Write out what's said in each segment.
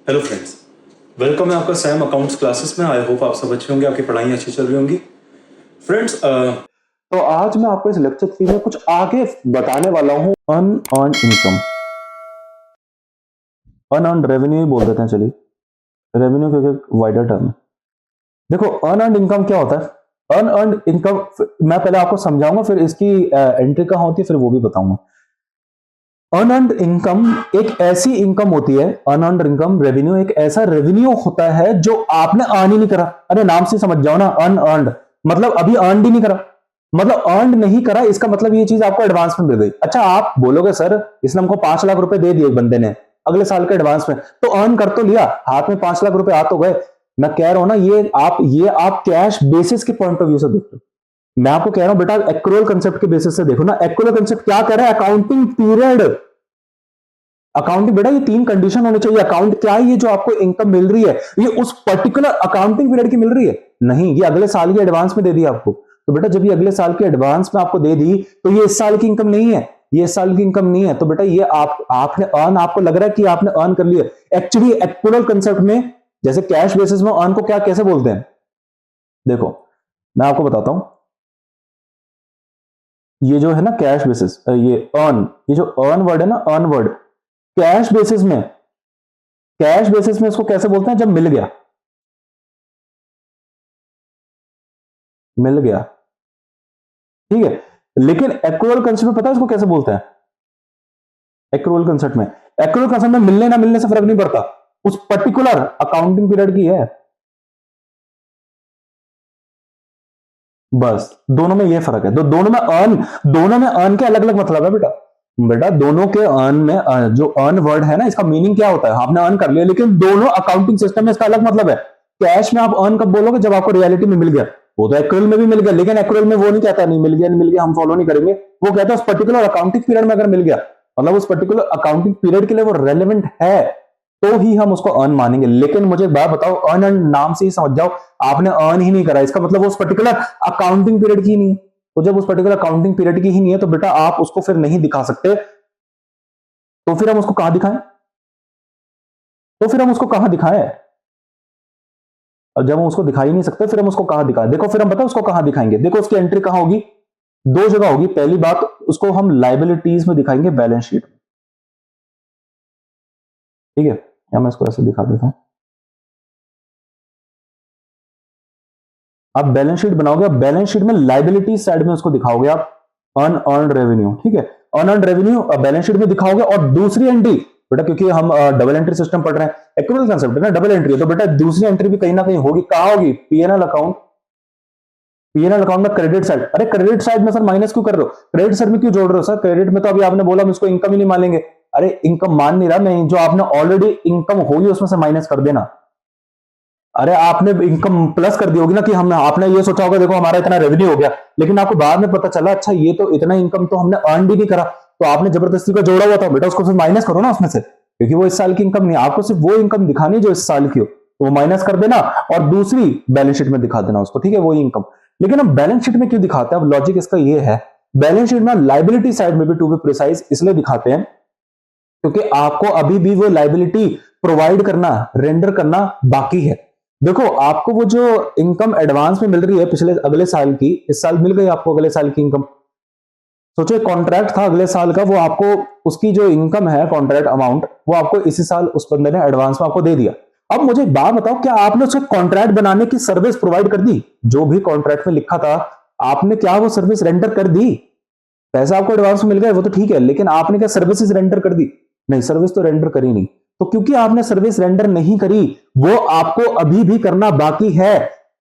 Hello friends, welcome है आपका Sam accounts classes में। आई होप आप सब अच्छे होंगे, आपकी पढ़ाई अच्छी चल रही होंगी। फ्रेंड्स, तो आज मैं आपको इस लेक्चर 3 में कुछ आगे बताने वाला हूं। अनअर्न्ड इनकम, अनअर्न्ड रेवेन्यू ही बोल देते हैं, चलिए रेवेन्यू क्योंकि वाइडर टर्म है। देखो, अनअर्न्ड इनकम क्या होता है। अनअर्न्ड इनकम मैं पहले आपको समझाऊंगा, फिर इसकी एंट्री कहां होती है, फिर वो भी बताऊंगा। अनअर्न्ड इनकम एक ऐसी इनकम होती है, अनअर्न्ड इनकम रेवेन्यू एक ऐसा रेवेन्यू होता है जो आपने अर्न ही नहीं करा। अरे नाम से समझ जाओ ना, अनअर्न्ड मतलब अभी अर्न ही नहीं करा, मतलब अर्न नहीं करा, इसका मतलब ये चीज आपको एडवांस में दे गई। अच्छा, आप बोलोगे सर इसने हमको 5 लाख रुपए दे दिए एक बंदे ने अगले साल के एडवांस में, तो अर्न कर तो लिया, हाथ में 5 लाख रुपए आ तो गए। मैं कह रहा हूं ना, ये आप कैश बेसिस के पॉइंट ऑफ व्यू से देख लो। मैं आपको कह रहा हूं बेटा, एक्रूअल कंसेप्ट के बेसिस से देखो ना। एक्रूअल कंसेप्ट क्या कह रहा है, अकाउंटिंग पीरियड। अकाउंटिंग बेटा, ये 3 कंडीशन होने चाहिए। अकाउंट क्या है, ये जो आपको इनकम मिल रही है ये उस पर्टिकुलर अकाउंटिंग पीरियड की मिल रही है, नहीं ये अगले साल की एडवांस में दे दी आपको। तो बेटा जब ये अगले साल की एडवांस में आपको दे दी, तो ये इस साल की इनकम नहीं है, ये इस साल की इनकम नहीं है। तो बेटा ये आपने अर्न, आपको लग रहा है कि आपने अर्न कर लिया। एक्चुअली एक्रूअल कंसेप्ट में, जैसे कैश बेसिस में अर्न को क्या कैसे बोलते हैं, देखो मैं आपको बताता हूं। ये जो है ना कैश बेसिस, ये अर्न, ये जो अर्न वर्ड है ना, अर्न वर्ड कैश बेसिस में इसको कैसे बोलते हैं, जब मिल गया, मिल गया, ठीक है। लेकिन एक्रूअल कंसेप्ट में पता है इसको कैसे बोलते हैं। एक्रूअल कंसेप्ट में मिलने ना मिलने से फर्क नहीं पड़ता, उस पर्टिकुलर अकाउंटिंग पीरियड की है, बस दोनों में ये फर्क है। तो दोनों में अर्न के अलग अलग मतलब है बेटा। बेटा दोनों के अर्न में जो अर्न वर्ड है ना, इसका मीनिंग क्या होता है, आपने अर्न कर लिया, लेकिन दोनों अकाउंटिंग सिस्टम में इसका अलग मतलब है। कैश में आप अर्न कब बोलोगे, जब आपको रियलिटी में मिल गया। वो तो एक्रूअल में भी मिल गया, लेकिन एक्रूअल में वो नहीं कहता नहीं मिल गया, नहीं मिल गया हम फॉलो नहीं करेंगे। वो कहता है उस पर्टिकुलर अकाउंटिंग पीरियड में अगर मिल गया, मतलब उस पर्टिकुलर अकाउंटिंग पीरियड के लिए वो रेलेवेंट है, तो ही हम उसको अर्न मानेंगे। लेकिन मुझे एक बात बताओ, अर्न एंड नाम से ही समझ जाओ, आपने अर्न ही नहीं करा, इसका मतलब वो उस पर्टिकुलर अकाउंटिंग पीरियड की ही नहीं है। तो जब उस पर्टिकुलर अकाउंटिंग पीरियड की ही नहीं है, तो बेटा आप उसको फिर नहीं दिखा सकते। तो फिर हम उसको कहां दिखाएं, और जब हम उसको दिखा ही नहीं सकते, फिर हम उसको कहां दिखाएं। देखो फिर हम पता उसको कहां दिखाएंगे, देखो उसकी एंट्री कहां होगी, 2 जगह होगी। पहली बात, उसको हम लाइबिलिटीज में दिखाएंगे, बैलेंस शीट में, ठीक है। या मैं इसको ऐसे दिखा देता हूं। आप बैलेंस शीट बनाओगे, आप बैलेंस शीट में लाइबिलिटी साइड में उसको दिखाओगे आप, अनअर्न्ड रेवेन्यू, ठीक है। अनअर्न्ड रेवेन्यू बैलेंस शीट में दिखाओगे, और दूसरी एंट्री बेटा, क्योंकि हम डबल एंट्री सिस्टम पढ़ रहे हैं, एक्रूअल कंसेप्ट है ना, डबल एंट्री है, तो बेटा दूसरी एंट्री भी कहीं ना कहीं होगी। कहां होगी, पीएनएल अकाउंट। पीएनएल अकाउंट में क्रेडिट साइड। अरे क्रेडिट साइड में सर माइनस क्यों कर रहे हो, क्रेडिट साइड में क्यों जोड़ रहे हो सर, क्रेडिट में तो अभी आपने बोला हम इसको इनकम ही नहीं मानेंगे। अरे इनकम मान नहीं रहा मैं, जो आपने ऑलरेडी इनकम होगी उसमें से माइनस कर देना। अरे आपने इनकम प्लस कर दी होगी ना, कि हमने, आपने ये सोचा होगा देखो हमारा इतना रेवेन्यू हो गया, लेकिन आपको बाद में पता चला अच्छा ये तो इतना इनकम तो हमने अर्न भी नहीं करा, तो आपने जबरदस्ती का जोड़ा हुआ था, बेटा उसको फिर माइनस करो ना उसमें से, क्योंकि वो इस साल की इनकम नहीं है, आपको सिर्फ वो इनकम दिखानी जो इस साल की हो, तो वो माइनस कर देना और दूसरी बैलेंस शीट में दिखा देना उसको, ठीक है, वही इनकम। लेकिन अब बैलेंस शीट में क्यों दिखाते हैं, अब लॉजिक इसका ये है, बैलेंस शीट में लाइबिलिटी साइड में भी, टू बी प्रिसाइज, इसलिए दिखाते हैं क्योंकि आपको अभी भी वो लाइबिलिटी प्रोवाइड करना, रेंडर करना बाकी है। देखो आपको वो जो इनकम एडवांस में मिल रही है पिछले अगले साल की, इस साल मिल गई आपको अगले साल की इनकम। सोचो एक कॉन्ट्रैक्ट था अगले साल का, वो आपको उसकी जो इनकम है, कॉन्ट्रैक्ट अमाउंट, वो आपको इसी साल उस बंदे ने एडवांस में आपको दे दिया। अब मुझे एक बात बताओ, क्या आपने उसे कॉन्ट्रैक्ट बनाने की सर्विस प्रोवाइड कर दी, जो भी कॉन्ट्रैक्ट में लिखा था आपने क्या वो सर्विस रेंडर कर दी। पैसा आपको एडवांस में मिल गया वो तो ठीक है, लेकिन आपने क्या सर्विसेज रेंडर कर दी, नहीं सर्विस तो रेंडर करी नहीं। तो क्योंकि आपने सर्विस रेंडर नहीं करी, वो आपको अभी भी करना बाकी है,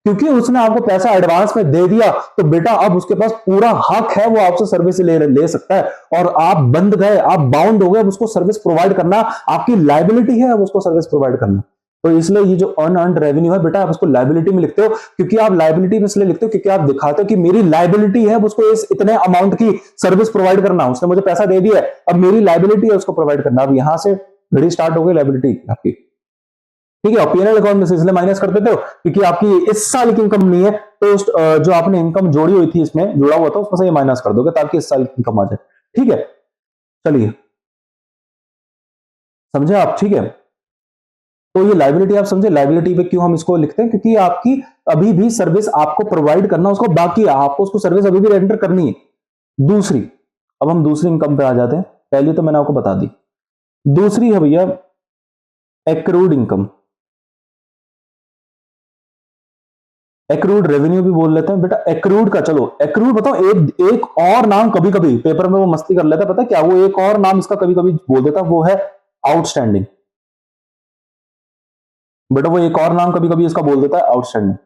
क्योंकि उसने आपको पैसा एडवांस में दे दिया, तो बेटा अब उसके पास पूरा हक है, वो आपसे सर्विस ले सकता है, और आप बंद गए, आप बाउंड हो गए, अब उसको सर्विस प्रोवाइड करना आपकी लाइबिलिटी है, अब उसको सर्विस प्रोवाइड करना। तो इसलिए ये जो अनअर्न्ड रेवेन्यू है बेटा, आप उसको लाइबिलिटी में लिखते हो, क्योंकि आप लाइबिलिटी में इसलिए लिखते हो क्योंकि आप दिखाते हो कि मेरी लाइबिलिटी है उसको इस इतने अमाउंट की सर्विस प्रोवाइड करना, उसने मुझे पैसा दे दिया है, अब मेरी लाइबिलिटी है उसको प्रोवाइड करना। अब यहां से घड़ी स्टार्ट हो गई लाइबिलिटी आपकी, ठीक है। और पीएनएल अकाउंट में से इसलिए माइनस कर देते हो क्योंकि आपकी इस साल की इनकम नहीं है, तो जो आपने इनकम जोड़ी हुई थी, इसमें जुड़ा हुआ था, उसमें से ये माइनस कर दोगे ताकि इस साल की इनकम आ जाए, ठीक है। चलिए समझे आप, ठीक है। तो ये लायबिलिटी आप समझे, लायबिलिटी पे क्यों हम इसको लिखते हैं, क्योंकि आपकी अभी भी सर्विस आपको प्रोवाइड करना उसको बाकी है, आपको उसको सर्विस अभी भी रेंडर करनी है। दूसरी, अब हम दूसरी इनकम पे आ जाते हैं। पहली तो मैंने आपको बता दी, दूसरी है भैया एक्रूड इनकम। एक्रूड रेवेन्यू भी बोल लेते हैं बेटा। एक्रूड का, चलो एक्रूड बताओ, एक और नाम कभी कभी पेपर में वो मस्ती कर लेता है, पता है क्या, वो एक और नाम इसका कभी कभी बोल देता, वो है आउटस्टैंडिंग। बेटा वो एक और नाम कभी कभी इसका बोल देता है, आउटस्टैंडिंग।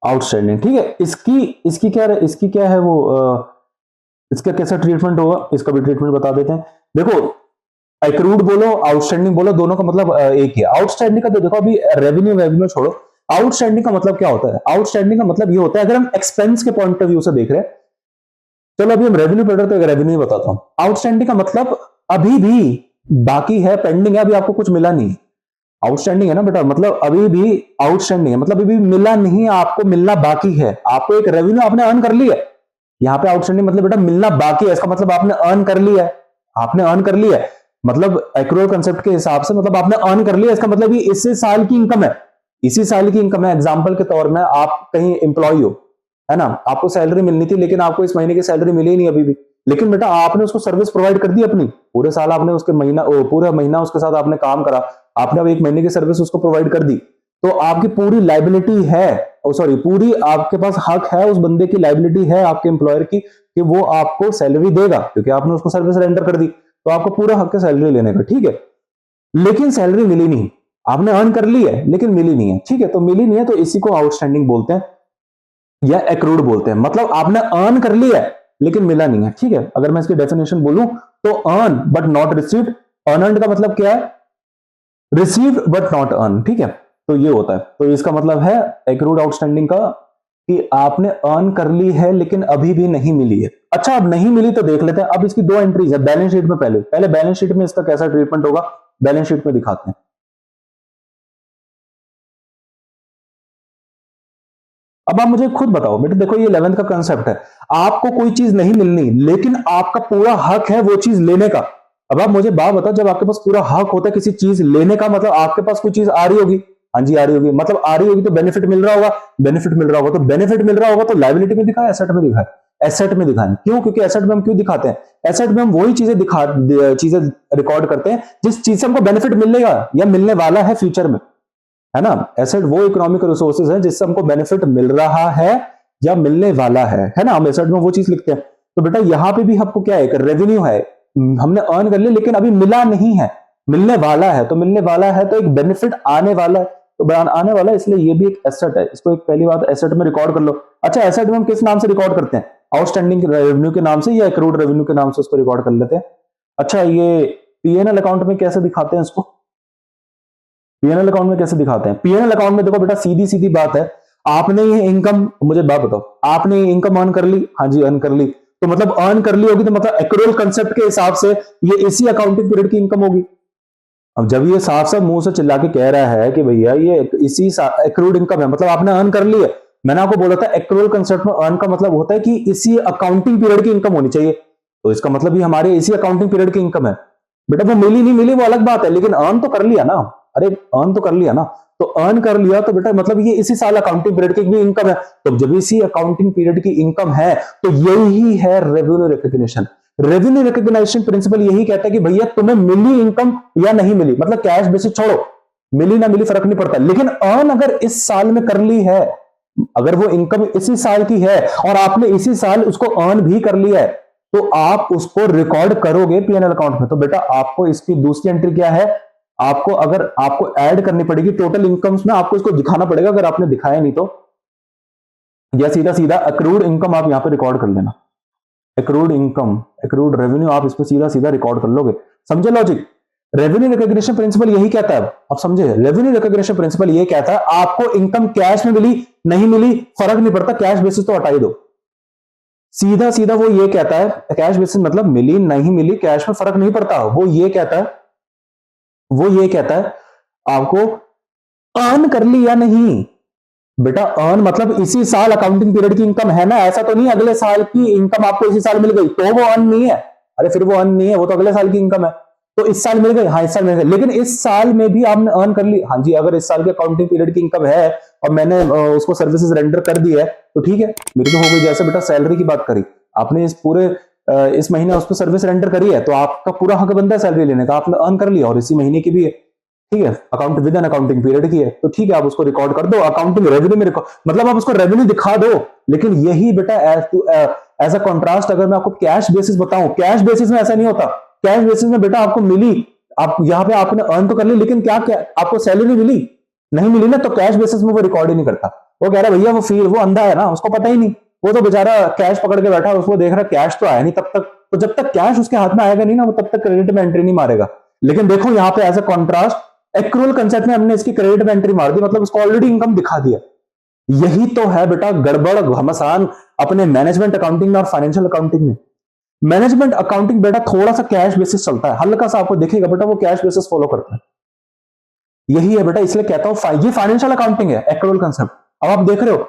आउटस्टैंडिंग, ठीक है। इसकी इसकी क्या है वो इसका कैसा ट्रीटमेंट होगा, इसका भी ट्रीटमेंट बता देते हैं। देखो एक्रूड बोलो आउटस्टैंडिंग बोलो, दोनों का मतलब एक ही है। आउटस्टैंडिंग का तो देखो, अभी रेवेन्यू रेवेन्यू छोड़ो, आउटस्टैंडिंग का मतलब क्या होता है। आउटस्टैंडिंग का मतलब ये होता है, अगर हम एक्सपेंस के पॉइंट ऑफ व्यू से देख रहे हैं, चलो अभी हम रेवेन्यू पढ़ रहे तो रेवेन्यू बताता हूं। आउटस्टैंडिंग का मतलब अभी भी बाकी है, पेंडिंग है, अभी आपको कुछ मिला नहीं। आउटस्टैंडिंग है ना बेटा, मतलब अभी भी आउटस्टैंडिंग है, मतलब अभी भी मिला नहीं है, आपको मिलना बाकी है। आपको एक रेवेन्यू आपने अर्न कर लिया है, यहाँ पे आउटस्टैंडिंग मतलब बेटा मिलना बाकी है, इसका मतलब आपने अर्न कर लिया है, आपने अर्न कर लिया है। मतलब एक्रूअल कंसेप्ट के हिसाब से मतलब आपने अर्न कर लिया, इसका मतलब ये इसी साल की इनकम है, इसी साल की इनकम है। एग्जांपल के तौर में आप कहीं एम्प्लॉय हो, है ना, आपको सैलरी मिलनी थी, लेकिन आपको इस महीने की सैलरी मिली नहीं अभी भी, लेकिन बेटा आपने उसको सर्विस प्रोवाइड कर दी अपनी, पूरे साल आपने उसके महीना पूरा महीना उसके साथ आपने काम करा, आपने अब एक महीने की सर्विस उसको प्रोवाइड कर दी, तो आपकी पूरी लाइबिलिटी है, सॉरी पूरी आपके पास हक है, उस बंदे की लाइबिलिटी है आपके एम्प्लॉयर की, कि वो आपको सैलरी देगा, क्योंकि आपने उसको सर्विस रेंडर कर दी, तो आपको पूरा हक है सैलरी लेने का, ठीक है। लेकिन सैलरी मिली नहीं, आपने अर्न कर ली है लेकिन मिली नहीं है, ठीक है, तो मिली नहीं है तो इसी को आउटस्टैंडिंग बोलते हैं या एक्रूड बोलते हैं। मतलब आपने अर्न कर लिया है लेकिन मिला नहीं है, ठीक है। अगर मैं इसकी डेफिनेशन बोलूं तो earn but not received, earned का मतलब क्या है, रिसीव्ड बट नॉट अर्न, ठीक है। तो ये होता है, तो इसका मतलब है एक्रूड आउटस्टैंडिंग का कि आपने अर्न कर ली है लेकिन अभी भी नहीं मिली है। अच्छा अब नहीं मिली तो देख लेते हैं, अब इसकी दो एंट्रीज है बैलेंस शीट में, पहले पहले बैलेंस शीट में इसका कैसा ट्रीटमेंट होगा, बैलेंस शीट में दिखाते हैं। अब आप मुझे खुद बताओ बेटा, देखो ये 11th का कंसेप्ट है, आपको कोई चीज नहीं मिलनी लेकिन आपका पूरा हक है वो चीज लेने का। अब आप मुझे बात बताओ, जब आपके पास पूरा हक होता है किसी चीज लेने का, मतलब आपके पास कोई चीज आ रही होगी, हाँ जी आ रही होगी, मतलब आ रही होगी तो बेनिफिट मिल रहा होगा, बेनिफिट मिल रहा होगा तो बेनिफिट मिल रहा होगा तो लाइबिलिटी में दिखाए, एसेट में दिखाए, एसेट में दिखाएं। क्यों, क्योंकि एसेट में हम क्यों दिखाते हैं, एसेट में हम वही चीजें रिकॉर्ड करते हैं जिस चीज से हमको बेनिफिट मिलेगा या मिलने वाला है फ्यूचर में, है ना। एसेट वो इकोनॉमिक रिसोर्सेज है जिससे हमको बेनिफिट मिल रहा है या मिलने वाला है ना, हम एसेट में वो चीज लिखते हैं। तो बेटा यहां पे भी आपको क्या है, एक रेवेन्यू है, हमने अर्न कर लिया लेकिन अभी मिला नहीं है, मिलने वाला है, तो मिलने वाला है तो एक बेनिफिट आने वाला है, तो आने वाला है, इसलिए ये भी एक एसेट है, इसको एक पहली बात एसेट में रिकॉर्ड कर लो। अच्छा एसेट में हम किस नाम से रिकॉर्ड करते हैं, आउटस्टैंडिंग रेवेन्यू के नाम से या एक्रूड रेवेन्यू के नाम से उसको रिकॉर्ड कर लेते हैं। अच्छा ये पीएनएल अकाउंट में कैसे दिखाते हैं इसको, पीएनएल अकाउंट में कैसे दिखाते हैं, पीएनएल अकाउंट में देखो बेटा सीधी सीधी बात है, आपने ये इनकम, मुझे बात बताओ, आपने ये इनकम अर्न कर ली, हाँ जी अर्न कर ली, तो मतलब अर्न कर ली होगी तो मतलब एक्रूअल कंसेप्ट के हिसाब से ये इसी अकाउंटिंग पीरियड की इनकम होगी। अब जब ये साफ साफ मुंह से चिल्ला के कह रहा है कि भैया ये इसी एक्रूड इनकम है, मतलब आपने अर्न कर ली है। मैंने आपको बोला था एक्रूअल कंसेप्ट में अर्न का मतलब होता है कि इसी अकाउंटिंग पीरियड की इनकम होनी चाहिए, तो इसका मतलब भी हमारे इसी अकाउंटिंग पीरियड की इनकम है। बेटा वो मिली नहीं मिली वो अलग बात है, लेकिन अर्न तो कर लिया ना, अरे अर्न तो कर लिया ना, तो अर्न कर लिया तो बेटा मतलब ये इसी साल अकाउंटिंग पीरियड की भी इनकम है, तो जब इसी अकाउंटिंग पीरियड की इनकम है तो यही है revenue recognition. Revenue recognition principle यही कहता है कि भैया तुम्हें मिली इनकम या नहीं मिली, मतलब कैश बेसिस छोड़ो, मिली ना मिली फर्क नहीं पड़ता, लेकिन अर्न अगर इस साल में कर ली है, अगर वो इनकम इसी साल की है और आपने इसी साल उसको अर्न भी कर लिया है, तो आप उसको रिकॉर्ड करोगे पीएनएल अकाउंट में। तो बेटा आपको इसकी दूसरी एंट्री क्या है, आपको अगर आपको ऐड करनी पड़ेगी टोटल इनकम्स में, आपको इसको दिखाना पड़ेगा, अगर आपने दिखाया नहीं तो, या सीधा सीधा अक्रूड इनकम आप यहां पे रिकॉर्ड कर लेना, एक्रूड इनकम एक्रूड रेवेन्यू आप इसमें सीधा सीधा रिकॉर्ड कर लोगे। समझे लॉजिक, रेवेन्यू रिकग्निशन प्रिंसिपल यही कहता है, आप समझे, रेवेन्यू रिकग्निशन प्रिंसिपल यही कहता है आपको इनकम कैश में मिली नहीं मिली फर्क नहीं पड़ता, कैश बेसिस तो हटा ही दो, सीधा सीधा वो ये कहता है कैश बेसिस मतलब मिली नहीं मिली कैश में फर्क नहीं पड़ता, वो ये कहता है, वो ये कहता है आपको अर्न कर ली या नहीं, बेटा अर्न मतलब इसी साल अकाउंटिंग पीरियड की इनकम है ना, ऐसा तो नहीं अगले साल की इनकम आपको इसी साल मिल गई तो वो अर्न नहीं है। अरे फिर वो अर्न नहीं है, वो तो अगले साल की इनकम है। तो इस साल मिल गई, हाँ इस साल मिल गई, लेकिन इस साल में भी आपने अर्न कर ली। हाँ जी, अगर इस साल के अकाउंटिंग पीरियड की इनकम है और मैंने उसको सर्विसेज रेंडर कर दी है तो ठीक है, मेरी तो हो गई। जैसे बेटा सैलरी की बात करी आपने, इस पूरे इस महीने उस पर सर्विस रेंडर करी है तो आपका पूरा हक बनता है सैलरी लेने का, आपने अर्न कर लिया और इसी महीने की भी है, ठीक है, account with an accounting period की है तो ठीक है, आप उसको रिकॉर्ड कर दो अकाउंटिंग रेवेन्यू में रिकॉर्ड, मतलब आप उसको रेवेन्यू दिखा दो। लेकिन यही बेटा एज अ कॉन्ट्रास्ट अगर मैं आपको कैश बेसिस बताऊं, कैश बेसिस में ऐसा नहीं होता। कैश बेसिस में बेटा आपको मिली, आप यहाँ पे आपने अर्न तो कर ली लेकिन क्या क्या आपको सैलरी मिली नहीं मिली ना, तो कैश बेसिस में वो रिकॉर्ड ही नहीं करता। वो कह रहा है भैया वो फील वो अंधा है ना, उसको पता ही नहीं, वो तो बेचारा कैश पकड़ के बैठा, उसको देख रहा कैश तो आया नहीं तब तक, तो जब तक कैश उसके हाथ में आएगा नहीं ना वो तब तक क्रेडिट में एंट्री नहीं मारेगा। लेकिन देखो यहाँ पे as a contrast accrual concept में हमने इसकी क्रेडिट में एंट्री मार दी, मतलब उसको ऑलरेडी इनकम दिखा दिया। यही तो है बेटा गड़बड़ घमासान अपने मैनेजमेंट अकाउंटिंग में और फाइनेंशियल अकाउंटिंग में। मैनेजमेंट अकाउंटिंग बेटा थोड़ा सा कैश बेसिस चलता है, हल्का सा आपको दिखेगा बेटा वो कैश बेसिस फॉलो करता है। यही है बेटा, इसलिए कहता हूं ये फाइनेंशियल अकाउंटिंग है, एक्रूअल कंसेप्ट। अब आप देख रहे हो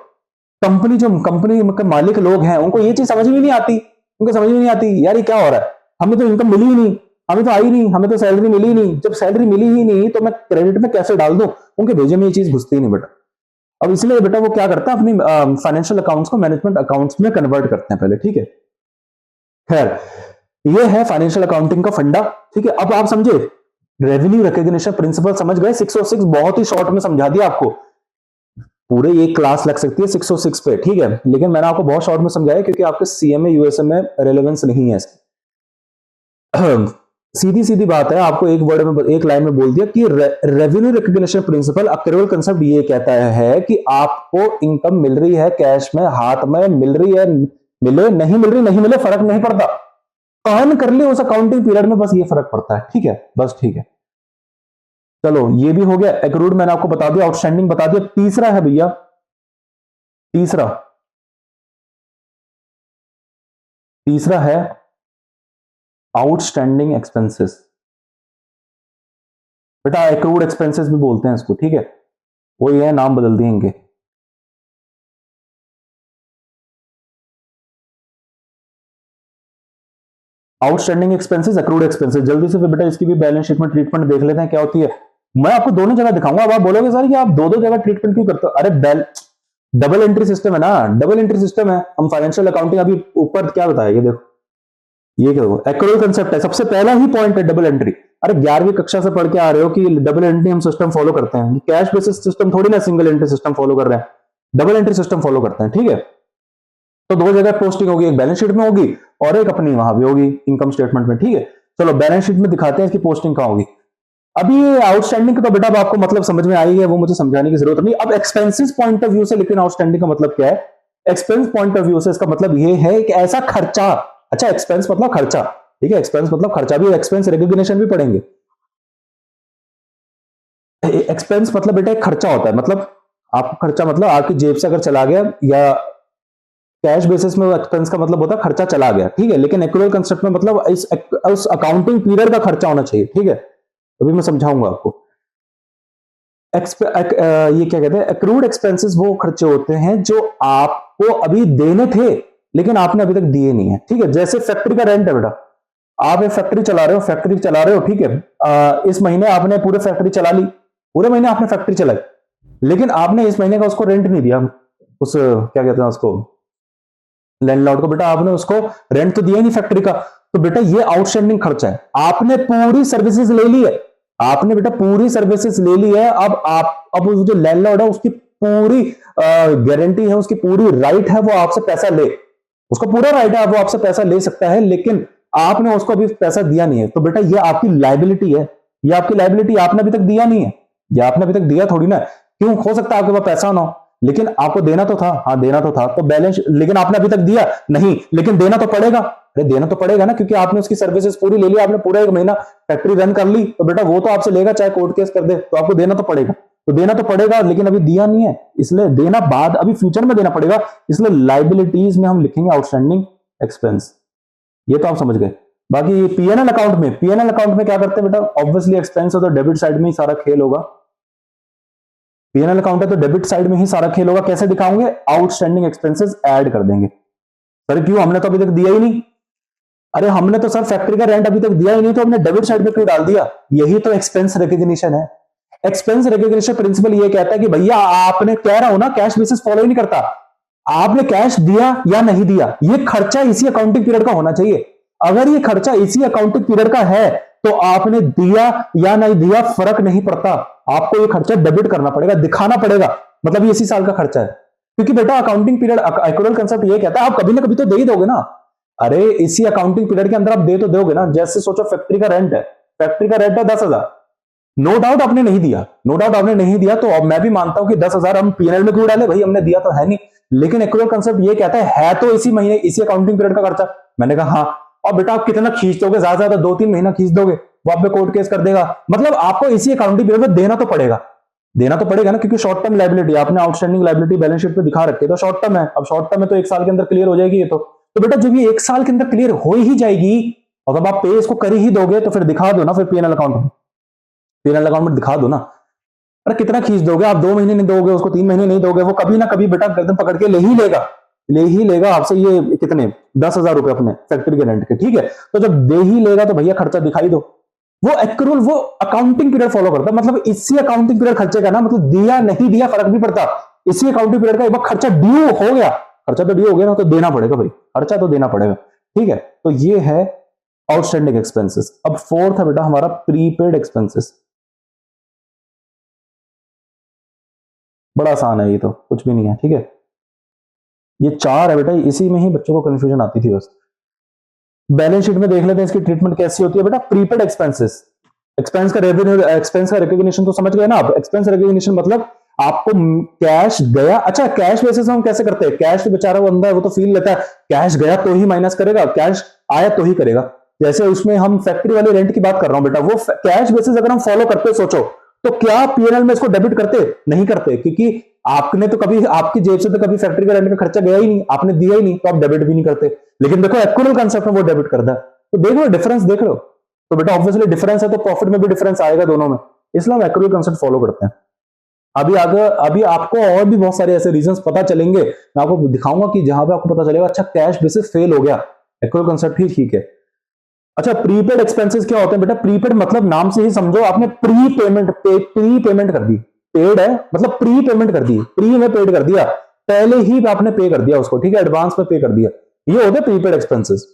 कंपनी जो कंपनी के मालिक लोग हैं उनको ये चीज समझ में नहीं आती, उनको समझ में नहीं आती यार ये क्या हो रहा है, हमें तो इनकम मिली ही नहीं, हमें तो आई नहीं, हमें तो सैलरी मिली ही नहीं, जब सैलरी मिली ही नहीं तो मैं क्रेडिट में कैसे डाल दूं, उनके भेजे में ये चीज घुसती ही नहीं बेटा। अब इसलिए बेटा वो क्या करता है अपनी फाइनेंशियल अकाउंट्स को मैनेजमेंट अकाउंट्स में कन्वर्ट करते हैं पहले, ठीक है। खैर ये है फाइनेंशियल अकाउंटिंग का फंडा, ठीक है। अब आप समझे रेवेन्यू रिकॉग्निशन प्रिंसिपल समझ गए, 606 बहुत ही शॉर्ट में समझा दिया आपको, पूरे एक क्लास लग सकती है 606 पे, ठीक है, लेकिन मैंने आपको बहुत शॉर्ट में समझाया क्योंकि आपके सीएमए यूएसए में रेलेवेंस नहीं है इसकी। सीधी सीधी बात है, आपको एक वर्ड में एक लाइन में बोल दिया कि revenue recognition principle accrual concept ये कहता है कि आपको इनकम मिल रही है कैश में हाथ में, मिल रही है मिले नहीं मिल रही नहीं मिले फर्क नहीं पड़ता, अर्न कर ली उस अकाउंटिंग पीरियड में, बस ये फर्क पड़ता है, ठीक है, बस ठीक है। चलो ये भी हो गया, एक्रूड मैंने आपको बता दिया, आउटस्टैंडिंग बता दिया। तीसरा है भैया, तीसरा तीसरा है आउटस्टैंडिंग एक्सपेंसेस। बेटा एक्रूड एक्सपेंसेस भी बोलते हैं इसको, ठीक है, वो ये नाम बदल दिए इनके। आउटस्टैंडिंग एक्सपेंसेस एक्रूड एक्सपेंसेस, जल्दी से फिर बेटा इसकी भी बैलेंस शीट में ट्रीटमेंट देख लेते हैं क्या होती है। मैं आपको दोनों जगह दिखाऊंगा, अब आप बोलोगे सर कि आप दो दो जगह ट्रीटमेंट क्यों करते हो, अरे डबल एंट्री सिस्टम है ना, डबल एंट्री सिस्टम है। हम फाइनेंशियल अकाउंटिंग अभी ऊपर क्या बताया, ये देखो, ये क्या एक्रूअल कंसेप्ट है, सबसे पहला ही पॉइंट है डबल एंट्री। अरे 11वीं कक्षा से पढ़ के आ रहे हो कि डबल एंट्री हम सिस्टम फॉलो करते हैं, कैश बेसिस सिस्टम थोड़ी ना सिंगल एंट्री सिस्टम फॉलो कर रहे हैं, डबल एंट्री सिस्टम फॉलो करते हैं, ठीक है। तो दो जगह पोस्टिंग होगी, एक बैलेंस शीट में होगी और एक अपनी वहां भी होगी इनकम स्टेटमेंट में, ठीक है। चलो बैलेंस शीट में दिखाते हैं इसकी पोस्टिंग कहां होगी। अभी आउटस्टैंडिंग का तो बेटा आपको मतलब समझ में आई है, वो मुझे समझाने की जरूरत नहीं। अब एक्सपेंसेस पॉइंट ऑफ व्यू से लेकिन आउटस्टैंडिंग का मतलब क्या है, एक्सपेंस पॉइंट ऑफ व्यू से इसका मतलब ये है कि ऐसा खर्चा, अच्छा एक्सपेंस मतलब खर्चा, ठीक है, एक्सपेंस मतलब खर्चा, भी एक्सपेंस रिकॉग्निशन भी पढ़ेंगे। एक्सपेंस मतलब बेटा एक खर्चा होता है, मतलब आपको खर्चा मतलब आपकी जेब से अगर चला गया, या कैश बेसिस में एक्सपेंस का मतलब होता है खर्चा चला गया, ठीक है, लेकिन एक्रूअल कंसेप्ट में मतलब उस अकाउंटिंग पीरियड का खर्चा होना चाहिए, ठीक है। अभी मैं समझाऊंगा आपको। ये क्या कहते हैं, एक्रूड एक्सपेंसेस वो खर्चे होते हैं जो आपको अभी देने थे लेकिन आपने अभी तक दिए नहीं है, ठीक है। जैसे फैक्ट्री का रेंट है बेटा, आप एक फैक्ट्री चला रहे हो, फैक्ट्री चला रहे हो, ठीक है, इस महीने आपने पूरे फैक्ट्री चला ली, पूरे महीने आपने फैक्ट्री चलाई, लेकिन आपने इस महीने का उसको रेंट नहीं दिया, उस क्या कहते हैं उसको लैंडलॉर्ड को, बेटा आपने उसको रेंट तो दिया नहीं फैक्ट्री का, तो बेटा ये आउटस्टैंडिंग खर्चा है। आपने पूरी सर्विसेज ले ली है, आपने बेटा पूरी सर्विसेज ले ली है, अब जो लैंडलॉर्ड है उसकी पूरी गारंटी है, उसकी पूरी राइट है वो आपसे पैसा ले, उसका पूरा राइट है वो आपसे पैसा ले सकता है, लेकिन आपने उसको अभी पैसा दिया नहीं है, तो बेटा ये आपकी लाइबिलिटी है, ये आपकी लाइबिलिटी, आपने अभी तक दिया नहीं है, ये आपने अभी तक दिया थोड़ी ना, क्यों हो सकता है आपके पास पैसा ना हो, लेकिन आपको देना तो था, हाँ देना तो था, तो बैलेंस, लेकिन आपने अभी तक दिया नहीं, लेकिन देना तो पड़ेगा, अरे देना तो पड़ेगा ना, क्योंकि आपने उसकी सर्विसेज पूरी ले ली, आपने पूरा एक महीना फैक्ट्री रन कर ली, तो बेटा वो तो आपसे लेगा चाहे कोर्ट केस कर दे, तो आपको देना तो पड़ेगा, तो देना तो पड़ेगा, लेकिन अभी दिया नहीं है, इसलिए देना बाद अभी फ्यूचर में देना पड़ेगा, इसलिए लाइबिलिटीज में हम लिखेंगे आउटस्टैंडिंग एक्सपेंस, ये तो आप समझ गए। बाकी पीएनएल अकाउंट में, पीएनएल अकाउंट में क्या करते हैं बेटा, ऑब्वियसली एक्सपेंस हो तो डेबिट साइड में ही सारा खेल होगा, पीएनएल अकाउंट है तो डेबिट साइड में ही सारा खेल होगा। कैसे दिखाओगे? आउटस्टैंडिंग एक्सपेंसेस ऐड कर देंगे। सर क्यों? हमने तो अभी तक दिया ही नहीं। अरे हमने तो सर फैक्ट्री का रेंट अभी तक दिया ही नहीं, तो हमने डेबिट साइड पे क्यों डाल दिया? यही तो एक्सपेंस रिकग्निशन है। एक्सपेंस रिकग्निशन प्रिंसिपल ये कहता है कि भैया आपने, कह रहा हूं ना, कैश बेसिस फॉलो ही नहीं करता। आपने कैश दिया या नहीं दिया, ये खर्चा इसी अकाउंटिंग पीरियड का होना चाहिए। अगर ये खर्चा इसी अकाउंटिंग पीरियड का है तो आपने दिया या नहीं दिया फर्क नहीं पड़ता, आपको ये खर्चा डेबिट करना पड़ेगा, दिखाना पड़ेगा, मतलब ये इसी साल का खर्चा है। क्योंकि बेटा अकाउंटिंग पीरियड, एक्रूअल कंसेप्ट ये कहता है आप कभी ना कभी तो दे ही दोगे ना। अरे इसी अकाउंटिंग पीरियड के अंदर आप दे तो दोगे ना। जैसे सोचो फैक्ट्री का रेंट है, फैक्ट्री का रेंट है 10,000, नो डाउट आपने नहीं दिया, नो डाउट आपने नहीं दिया, तो अब मैं भी मानता हूं कि 10,000 हम पीएनएल में क्यों डाले भाई, हमने दिया तो है नहीं। लेकिन एक्रूअल कंसेप्ट ये कहता है तो इसी महीने इसी अकाउंटिंग पीरियड का खर्चा। मैंने कहा हाँ। और बेटा आप कितना खींच दोगे? ज्यादा ज्यादा 2-3 महीना खींच दोगे, वो आप पे कोर्ट केस कर देगा। मतलब आपको इसी अकाउंटिंग पीरियड में देना तो पड़ेगा, देना तो पड़ेगा ना, क्योंकि शॉर्ट टर्म लाइबिलिटी आपने आउटस्टैंडिंग लाइबिलिटी बैलेंस शीट पे दिखा रखी है, तो शॉर्ट टर्म है। अब शॉर्ट टर्म है तो 1 साल के अंदर क्लियर हो जाएगी ये तो बेटा जब ये 1 साल के अंदर क्लियर हो ही जाएगी और जब आप पे इसको कर ही दोगे तो फिर दिखा दो ना, फिर पीएनएल अकाउंट में, पीएनएल अकाउंट में दिखा दो ना। अरे कितना खींच दोगे आप? 2 महीने नहीं दोगे उसको, 3 महीने नहीं दोगे, वो कभी ना कभी बेटा गर्दन पकड़ के ले ही लेगा आपसे ये कितने 10,000 रुपए अपने फैक्ट्री के रेंट के। ठीक है, तो जब दे ही लेगा तो भैया खर्चा दिखाई दो। वो एक्रूअल, वो अकाउंटिंग पीरियड फॉलो करता है, मतलब इसी अकाउंटिंग पीरियड खर्चे का ना, मतलब दिया नहीं दिया फर्क नहीं पड़ता, इसी अकाउंटिंग पीरियड का एक बार खर्चा ड्यू हो गया, खर्चा तो ड्यू हो गया ना, तो देना पड़ेगा भाई, खर्चा तो देना पड़ेगा। ठीक है, तो ये है आउटस्टैंडिंग एक्सपेंसेस। अब फोर्थ है बेटा हमारा प्रीपेड एक्सपेंसेस। बड़ा आसान है ये, तो कुछ भी नहीं है। ठीक है, ये 4 है बेटा, इसी में ही बच्चों को कंफ्यूजन आती थी बस। बैलेंस शीट में देख लेते हैं इसकी ट्रीटमेंट कैसी होती है बेटा। प्रीपेड एक्सपेंसेस, एक्सपेंस का रेवेन्यू, एक्सपेंस का रिकॉग्निशन तो समझ गए ना आप। एक्सपेंस रिकॉग्निशन मतलब आपको कैश गया, अच्छा कैश बेसिस हम कैसे करते हैं? कैश तो बेचारा वो बंदा है, वो तो फील लेता है, कैश गया तो ही माइनस करेगा, कैश आया तो ही करेगा। जैसे उसमें हम फैक्ट्री वाले रेंट की बात कर रहा हूं बेटा, वो कैश बेसिस अगर हम फॉलो करते, सोचो तो क्या पीएनएल में इसको डेबिट करते? नहीं करते, क्योंकि आपने तो कभी, आपकी जेब से तो कभी फैक्ट्री का रेंट का खर्चा गया ही नहीं, आपने दिया ही नहीं, तो आप डेबिट भी नहीं करते। लेकिन देखो एक्रूअल कंसेप्ट में वो डेबिट करता है, तो देख लो डिफरेंस, देख लो। तो बेटा ऑब्वियसली डिफरेंस है तो प्रॉफिट में भी डिफरेंस आएगा दोनों में, इसलिए हम एक्रूअल कंसेप्ट फॉलो करते हैं। अभी आगे, अभी आपको और भी बहुत सारे ऐसे रीजंस पता चलेंगे, मैं आपको दिखाऊंगा कि जहां पे आपको पता चलेगा अच्छा कैश बेसिस फेल हो गया, एक्रूअल कंसेप्ट ही ठीक है। अच्छा प्रीपेड एक्सपेंसेस क्या होते हैं बेटा? प्रीपेड मतलब नाम से ही समझो, आपने प्री पेमेंट कर दी, पेड है मतलब प्री पेमेंट कर दी, प्री में पेड कर दिया, पहले ही आपने पे कर दिया उसको। ठीक है, एडवांस में पे कर दिया, ये होते हैं प्रीपेड एक्सपेंसेस।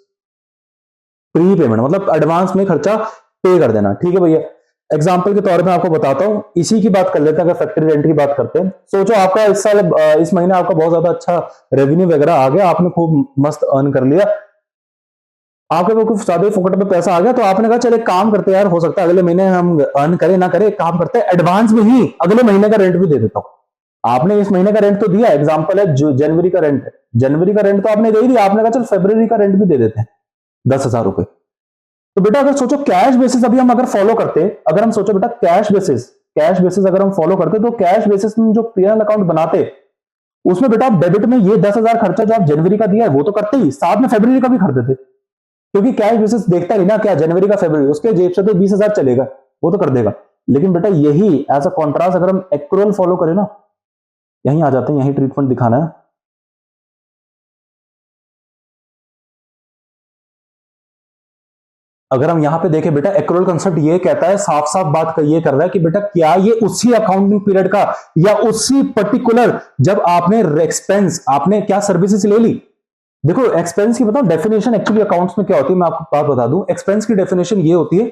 प्री पेमेंट मतलब एडवांस में खर्चा पे कर देना। ठीक है भैया, एग्जांपल के तौर पे आपको बताता हूं, इसी की बात कर लेते हैं। अगर फैक्ट्री रेंट की बात करते हैं, सोचो आपका इस साल, इस महीने आपका बहुत ज्यादा अच्छा रेवेन्यू वगैरह आ गया, आपने खूब मस्त अर्न कर लिया, आपके पास कुछ ज्यादा फोकट में पैसा आ गया, तो आपने कहा चले काम करते यार, हो सकता है अगले महीने हम अर्न करें ना करें, काम करते हैं एडवांस में ही अगले महीने का रेंट भी दे देता हूं। आपने इस महीने का रेंट तो दिया, एग्जांपल है जो जनवरी का रेंट है, जनवरी का रेंट तो आपने दे ही दिया, आपने कहा चल फरवरी का रेंट भी दे देते हैं 10,000 रुपए। तो बेटा अगर सोचो कैश बेसिस अभी हम अगर फॉलो करते, अगर हम सोचो बेटा कैश बेसिस अगर हम फॉलो करते, तो कैश बेसिस में जो पीएनएल अकाउंट बनाते, उसमें बेटा आप डेबिट में ये 10,000 खर्चा जो आप जनवरी का दिया है वो तो करते ही, साथ में फरवरी का भी कर देते, क्योंकि कैश बेसिस देखता नहीं ना क्या जनवरी का फरवरी, उसके जेब से तो 20,000 चलेगा, वो तो कर देगा। लेकिन बेटा यही एज अ कॉन्ट्रास्ट अगर हम एक्रूअल फॉलो करें ना, यहीं आ जाते हैं, यही ट्रीटमेंट दिखाना है। अगर हम यहां पे देखें बेटा, एक्रूअल कंसेप्ट ये कहता है, साफ साफ बात ये कर रहा है कि बेटा क्या ये उसी अकाउंटिंग पीरियड का या उसी पर्टिकुलर जब आपने एक्सपेंस, आपने क्या सर्विसेज ले ली। देखो एक्सपेंस की बताओ डेफिनेशन एक्चुअली अकाउंट्स में क्या होती है, मैं आपको बात बता दूं। एक्सपेंस की डेफिनेशन ये होती है,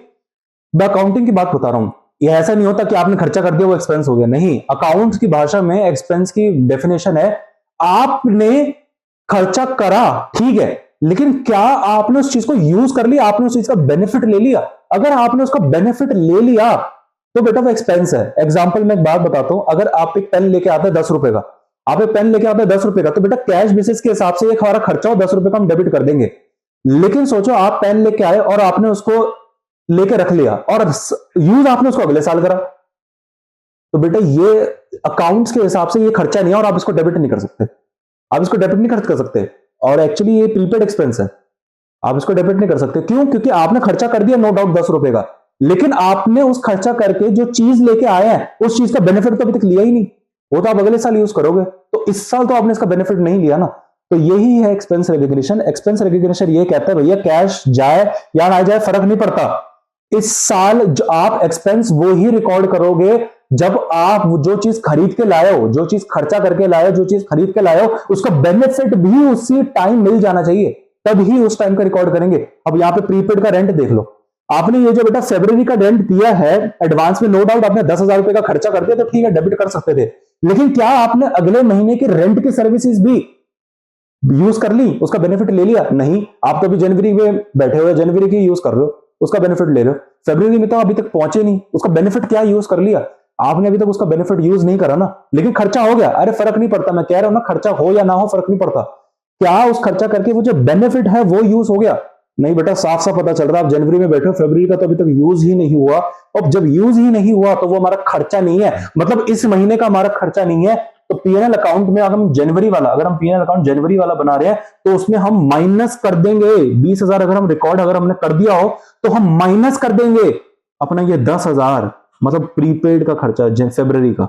मैं अकाउंटिंग की बात बता रहा हूं, ये ऐसा नहीं होता कि आपने खर्चा कर दिया वो एक्सपेंस हो गया, नहीं। अकाउंट्स की भाषा में एक्सपेंस की डेफिनेशन है, आपने खर्चा करा ठीक है, लेकिन क्या आपने उस चीज को यूज कर लिया, आपने उस चीज का बेनिफिट ले लिया? अगर आपने उसका बेनिफिट ले लिया तो बेटा वो एक्सपेंस है। एग्जांपल में एक बात बताता हूं, अगर आप एक पेन लेके आते हैं 10 रुपए का, आप एक पेन लेके आते हैं 10 रुपए का, तो बेटा कैश बेसिस के हिसाब से एक हमारा खर्चा हो 10 रुपए का, हम डेबिट कर देंगे। लेकिन सोचो आप पेन लेके आए और आपने उसको लेके रख लिया और यूज आपने उसको अगले साल करा, तो बेटा ये अकाउंट्स के हिसाब से ये खर्चा नहीं है और आप इसको डेबिट नहीं कर सकते, आप इसको डेबिट नहीं कर सकते। और एक्चुअली ये प्रीपेड एक्सपेंस है, आप इसको डेबिट नहीं कर सकते। क्यों? क्योंकि आपने खर्चा कर दिया नो डाउट 10 रुपए का, लेकिन आपने उस खर्चा करके जो चीज लेके आए हैं उस चीज का बेनिफिट तो अभी तक लिया ही नहीं। वो तो आप अगले साल यूज करोगे, तो इस साल तो आपने इसका बेनिफिट नहीं लिया ना। तो यही है एक्सपेंस रिकग्निशन। एक्सपेंस रिकग्निशन ये कहता है भैया कैश जाए या ना जाए फर्क नहीं पड़ता, इस साल जो आप एक्सपेंस वो ही रिकॉर्ड करोगे जब आप जो चीज खरीद के लाए हो, जो चीज खर्चा करके लाए हो, जो चीज खरीद के लाए हो, उसका बेनिफिट भी उसी टाइम मिल जाना चाहिए, तब ही उस टाइम का रिकॉर्ड करेंगे। अब यहां पे प्रीपेड का रेंट देख लो, आपने ये जो बेटा फरवरी का रेंट दिया है एडवांस में, नो डाउट आपने 10,000 रुपए का खर्चा कर दिया तो ठीक है डेबिट कर सकते थे, लेकिन क्या आपने अगले महीने की रेंट की सर्विसेज भी यूज कर ली, उसका बेनिफिट ले लिया? नहीं। आप तो अभी जनवरी में बैठे हुए, जनवरी की यूज कर रहे हो, उसका बेनिफिट ले रहे हो, फरवरी में तो अभी तक पहुंचे नहीं, उसका बेनिफिट क्या यूज कर लिया आपने? अभी तक उसका बेनिफिट यूज नहीं करा ना, लेकिन खर्चा हो गया। अरे फर्क नहीं पड़ता, मैं कह रहा हूं ना, खर्चा हो या ना हो फर्क नहीं पड़ता, क्या उस खर्चा करके वो जो बेनिफिट है वो यूज हो गया? नहीं बेटा, साफ साफ पता चल रहा है आप जनवरी में बैठे हो, फरवरी का तो अभी तक यूज ही नहीं हुआ, और जब यूज ही नहीं हुआ तो वो हमारा खर्चा नहीं है, मतलब इस महीने का हमारा खर्चा नहीं है। तो पीएनएल अकाउंट में अगर हम जनवरी वाला, अगर हम पीएनएल अकाउंट जनवरी वाला बना रहे हैं तो उसमें हम माइनस कर देंगे 20,000, अगर हम रिकॉर्ड अगर हमने कर दिया हो तो हम माइनस कर देंगे अपना ये 10,000, मतलब प्रीपेड का खर्चा फरवरी का।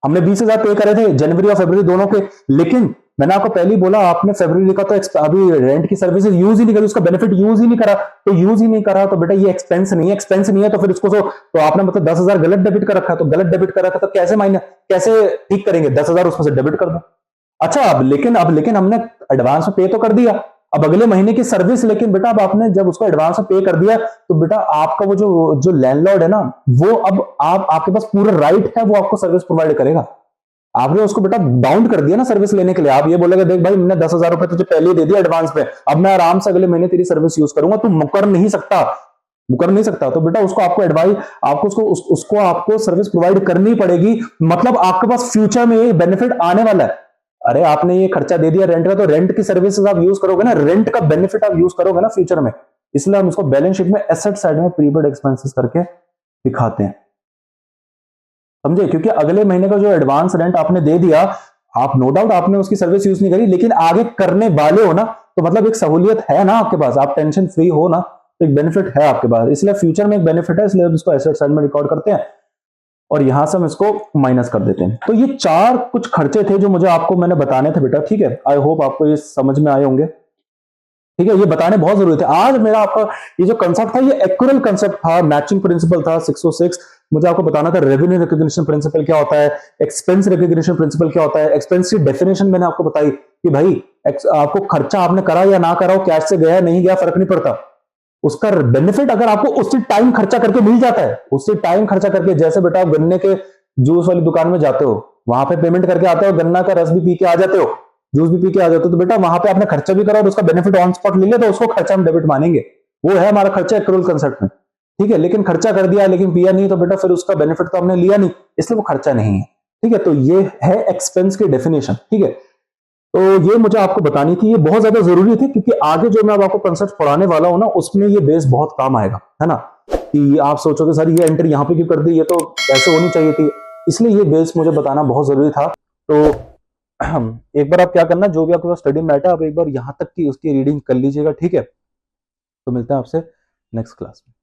हमने 20,000 पे करे थे जनवरी और फरवरी दोनों के, लेकिन मैंने आपको पहले ही बोला आपने फरवरी का तो अभी रेंट की सर्विसेज यूज ही नहीं करी, उसका बेनिफिट यूज ही नहीं करा, तो यूज ही नहीं करा तो बेटा ये एक्सपेंस नहीं है, एक्सपेंस नहीं है तो फिर इसको तो आपने मतलब 10,000 गलत डेबिट कर रखा है, तो गलत डेबिट कर रखा तो कैसे माइनस, कैसे ठीक करेंगे? 10,000 उसमें से डेबिट कर दो। अच्छा, अब लेकिन हमने एडवांस में पे तो कर दिया, अब अगले महीने की सर्विस, लेकिन बेटा अब आपने जब उसको एडवांस में पे कर दिया तो बेटा आपका वो जो जो लैंडलॉर्ड है ना, वो अब आपके पास पूरा राइट है, वो आपको सर्विस प्रोवाइड करेगा। आपने उसको बेटा बाउंड कर दिया ना सर्विस लेने के लिए, आप ये बोलेगा देख भाई मैंने 10,000 रुपए तुझे पहले ही दे दिया एडवांस पे, अब मैं आराम से अगले महीने तेरी सर्विस यूज करूंगा, तू मुकर नहीं सकता, मुकर नहीं सकता। तो बेटा उसको आपको एडवाइस, आपको उसको आपको सर्विस प्रोवाइड करनी पड़ेगी, मतलब आपके पास फ्यूचर में ये बेनिफिट आने वाला है। अरे आपने ये खर्चा दे दिया रेंट का, तो रेंट की सर्विसेज आप यूज करोगे ना, रेंट का बेनिफिट आप यूज करोगे ना फ्यूचर में, इसलिए हम इसको बैलेंस शीट में एसेट साइड में प्रीपेड एक्सपेंसेस करके दिखाते हैं, समझे? क्योंकि अगले महीने का जो एडवांस रेंट आपने दे दिया, आप नो डाउट आपने उसकी सर्विस यूज नहीं करी, लेकिन आगे करने वाले हो ना, तो मतलब एक सहूलियत है ना आपके पास, आप टेंशन फ्री हो ना, तो एक बेनिफिट है आपके पास, इसलिए फ्यूचर में एक बेनिफिट है, इसलिए हम इसको एसेट साइड में रिकॉर्ड करते हैं और यहां से हम इसको माइनस कर देते हैं। तो ये चार कुछ खर्चे थे जो मुझे आपको मैंने बताने थे बेटा, ठीक है? आई होप आपको ये समझ में आए होंगे, ठीक है? ये बताने बहुत जरूरी थे। आज मेरा आपका ये जो कंसेप्ट था ये एक्यूरल कंसेप्ट था, मैचिंग प्रिंसिपल था 606, मुझे आपको बताना था रेवेन्यू रिकॉग्निशन प्रिंसिपल क्या होता है, एक्सपेंस रिकॉग्निशन प्रिंसिपल क्या होता है, एक्सपेंस की डेफिनेशन मैंने आपको बताई कि भाई आपको खर्चा आपने करा या ना करा हो, कैश से गया नहीं गया फर्क नहीं पड़ता, उसका बेनिफिट अगर आपको उसी टाइम खर्चा करके मिल जाता है, उसी टाइम खर्चा करके, जैसे बेटा आप गन्ने के जूस वाली दुकान में जाते हो, वहां पे पेमेंट करके आते हो, गन्ना का रस भी पी के आ जाते हो, जूस भी पी के आ जाते हो, तो बेटा वहां पे आपने खर्चा भी करा और उसका बेनिफिट ऑन स्पॉट ले लिया, तो उसको खर्चा हम डेबिट मानेंगे, वो है हमारा खर्चा एक्रूअल कंसेप्ट में, ठीक है? लेकिन खर्चा कर दिया लेकिन पिया नहीं, तो बेटा फिर उसका बेनिफिट तो हमने लिया नहीं, इसलिए वो खर्चा नहीं है, ठीक है? तो ये है एक्सपेंस की डेफिनेशन, ठीक है? तो ये मुझे आपको बतानी थी, ये बहुत ज्यादा जरूरी थी, क्योंकि आगे जो मैं अब आपको कंसेप्ट पढ़ाने वाला हूं ना, उसमें ये बेस बहुत काम आएगा, है ना? कि आप सोचोगे सर ये एंट्री यहाँ पे क्यों कर दी, ये तो ऐसे होनी चाहिए थी, इसलिए ये बेस मुझे बताना बहुत जरूरी था। तो एक बार आप क्या करना, जो भी आपके पास स्टडी मैटर, आप एक बार यहाँ तक की उसकी रीडिंग कर लीजिएगा, ठीक है? तो मिलते हैं आपसे नेक्स्ट क्लास में।